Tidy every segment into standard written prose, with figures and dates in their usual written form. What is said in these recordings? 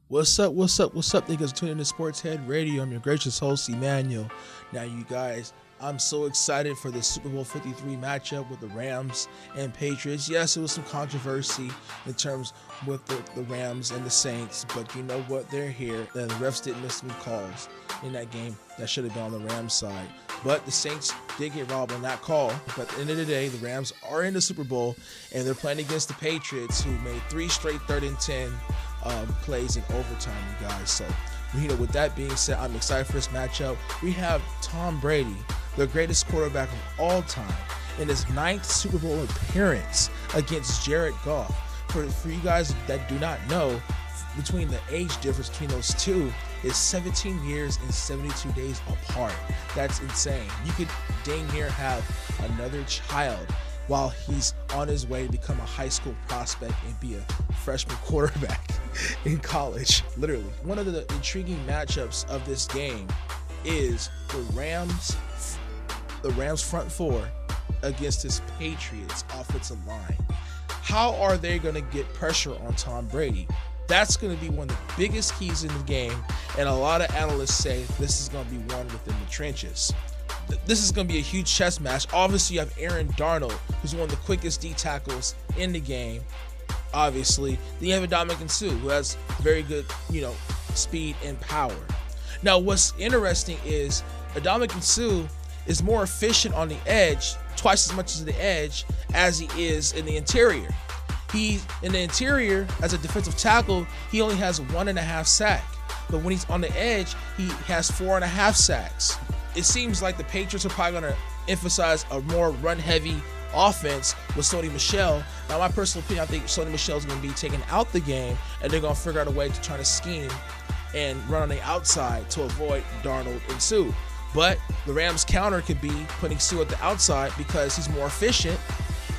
What's up? Niggas tuning in to Sportshead Radio. I'm your gracious host, Emmanuel. Now, you guys, I'm so excited for the Super Bowl 53 matchup with the Rams and Patriots. Yes, it was some controversy in terms with the Rams and the Saints, but you know what? They're here. The refs didn't miss any calls in that game that should have been on the Rams side. But the Saints did get robbed on that call. But at the end of the day, the Rams are in the Super Bowl, and they're playing against the Patriots, who made 3 straight 3rd and 10 plays in overtime, you guys. So, with that being said, I'm excited for this matchup. We have Tom Brady, the greatest quarterback of all time, in his 9th Super Bowl appearance against Jared Goff. For you guys that do not know, between the age difference between those two is 17 years and 72 days apart. That's insane. You could dang near have another child while he's on his way to become a high school prospect and be a freshman quarterback in college, literally. One of the intriguing matchups of this game is the Rams front four against his Patriots offensive line. How are they going to get pressure on Tom Brady? That's going to be one of the biggest keys in the game, and a lot of analysts say this is going to be won within the trenches. This is going to be a huge chess match. Obviously, you have Aaron Darnold, who's one of the quickest D tackles in the game, obviously. Then you have Ndamukong Suh, who has very good, speed and power. Now, what's interesting is Ndamukong Suh is more efficient on the edge, twice as much as the edge, as he is in the interior. In the interior, as a defensive tackle, he only has 1.5 sacks. But when he's on the edge, he has 4.5 sacks. It seems like the Patriots are probably going to emphasize a more run-heavy offense with Sony Michel. Now, my personal opinion, I think Sony Michel is going to be taken out the game, and they're going to figure out a way to try to scheme and run on the outside to avoid Darnold and Suh. But the Rams' counter could be putting Suh at the outside because he's more efficient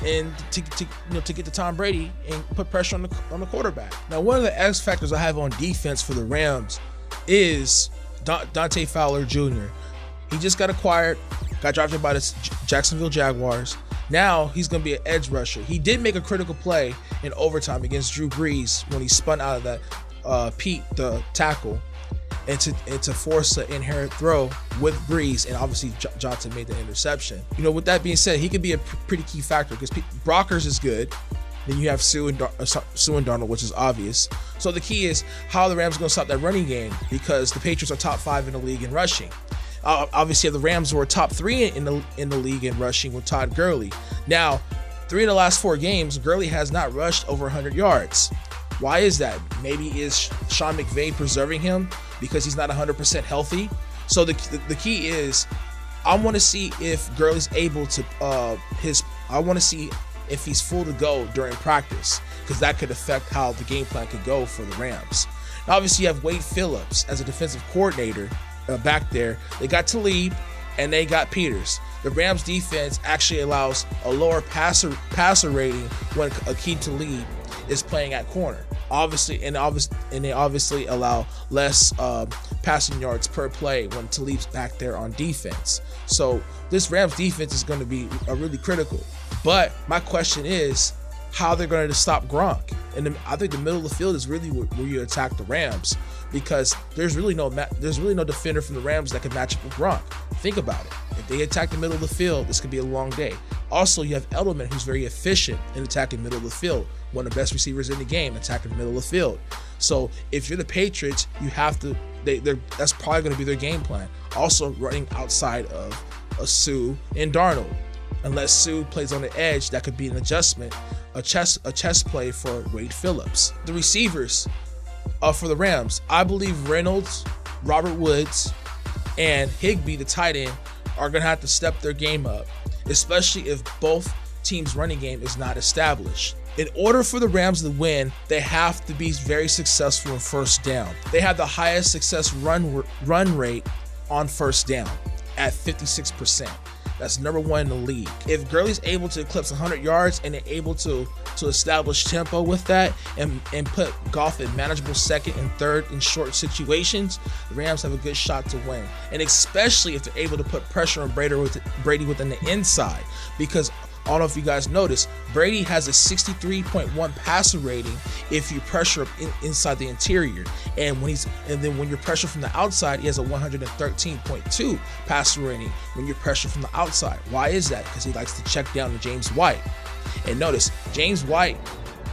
and to get to Tom Brady and put pressure on the quarterback. Now, one of the X factors I have on defense for the Rams is Dante Fowler Jr. He just got acquired, got drafted by the Jacksonville Jaguars. Now he's going to be an edge rusher. He did make a critical play in overtime against Drew Brees when he spun out of that Pete, the tackle, and to force an inherent throw with Brees, and obviously Johnson made the interception. With that being said, he could be a pretty key factor because Brockers is good. Then you have Suh and Darnold, which is obvious. So the key is how the Rams are going to stop that running game, because the Patriots are top 5 in the league in rushing. Obviously, the Rams were top 3 in the league in rushing with Todd Gurley. Now, 3 of the last 4 games, Gurley has not rushed over 100 yards. Why is that? Maybe is Sean McVay preserving him because he's not 100% healthy? So the key is, I want to see if Gurley's able to I want to see if he's full to go during practice, because that could affect how the game plan could go for the Rams. Now, obviously, you have Wade Phillips as a defensive coordinator back there. They got Talib and they got Peters. The Rams defense actually allows a lower passer rating when Akeem Talib is playing at corner. And they obviously allow less passing yards per play when Talib's back there on defense. So this Rams defense is going to be really critical. But my question is how they're going to stop Gronk. And I think the middle of the field is really where you attack the Rams, because there's really no defender from the Rams that can match up with Gronk. Think about it. If they attack the middle of the field, this could be a long day. Also, you have Edelman, who's very efficient in attacking middle of the field. One of the best receivers in the game, attacking the middle of the field. So if you're the Patriots, you have to. That's probably going to be their game plan. Also, running outside of Suh and Darnold. Unless Suh plays on the edge, that could be an adjustment, a chess play for Wade Phillips. The receivers for the Rams, I believe Reynolds, Robert Woods, and Higbee, the tight end, are going to have to step their game up, especially if both teams' running game is not established. In order for the Rams to win, they have to be very successful in first down. They have the highest success run rate on first down at 56%. that's number 1 in the league. If Gurley's able to eclipse 100 yards and they're able to establish tempo with that and put Goff in manageable second and third in short situations, the Rams have a good shot to win. And especially if they're able to put pressure on Brady within the inside, because I don't know if you guys noticed, Brady has a 63.1 passer rating if you pressure up inside the interior, and then when you're pressured from the outside, he has a 113.2 passer rating when you're pressured from the outside. Why is that? Because he likes to check down to James White. And notice, James White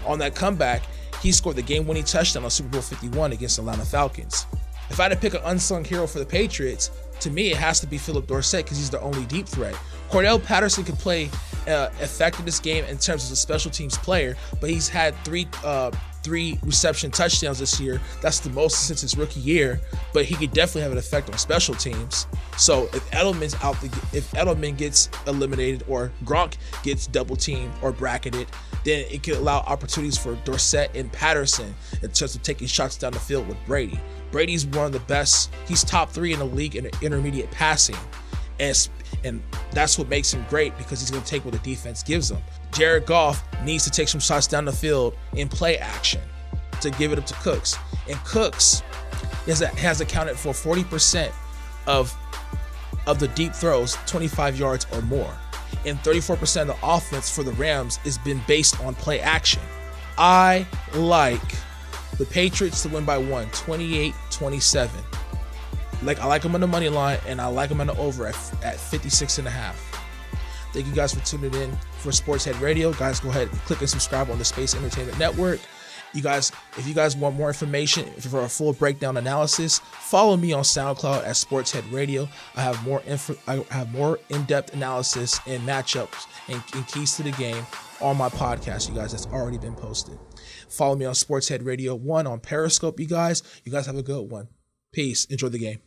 on that comeback, he scored the game-winning touchdown on Super Bowl 51 against the Atlanta Falcons. If I had to pick an unsung hero for the Patriots, to me it has to be Philip Dorsett, because he's the only deep threat. Cordell Patterson can play effective this game in terms of a special teams player, but he's had three reception touchdowns this year. That's the most since his rookie year, but he could definitely have an effect on special teams. So if Edelman gets eliminated or Gronk gets double teamed or bracketed, then it could allow opportunities for Dorsett and Patterson in terms of taking shots down the field with Brady. Brady's one of the best. He's top 3 in the league in intermediate passing. And that's what makes him great, because he's going to take what the defense gives him. Jared Goff needs to take some shots down the field in play action to give it up to Cooks. And Cooks has accounted for 40% of the deep throws, 25 yards or more. And 34% of the offense for the Rams has been based on play action. I like the Patriots to win by 1, 28-27. I like them on the money line, and I like them on the over at 56.5. Thank you guys for tuning in for Sportshead Radio. Guys, go ahead and click and subscribe on the Space Entertainment Network. You guys, if you guys want more information for a full breakdown analysis, follow me on SoundCloud at Sportshead Radio. I have more in-depth analysis and matchups and keys to the game on my podcast, you guys, that's already been posted. Follow me on Sportshead Radio 1 on Periscope, you guys. You guys have a good one. Peace. Enjoy the game.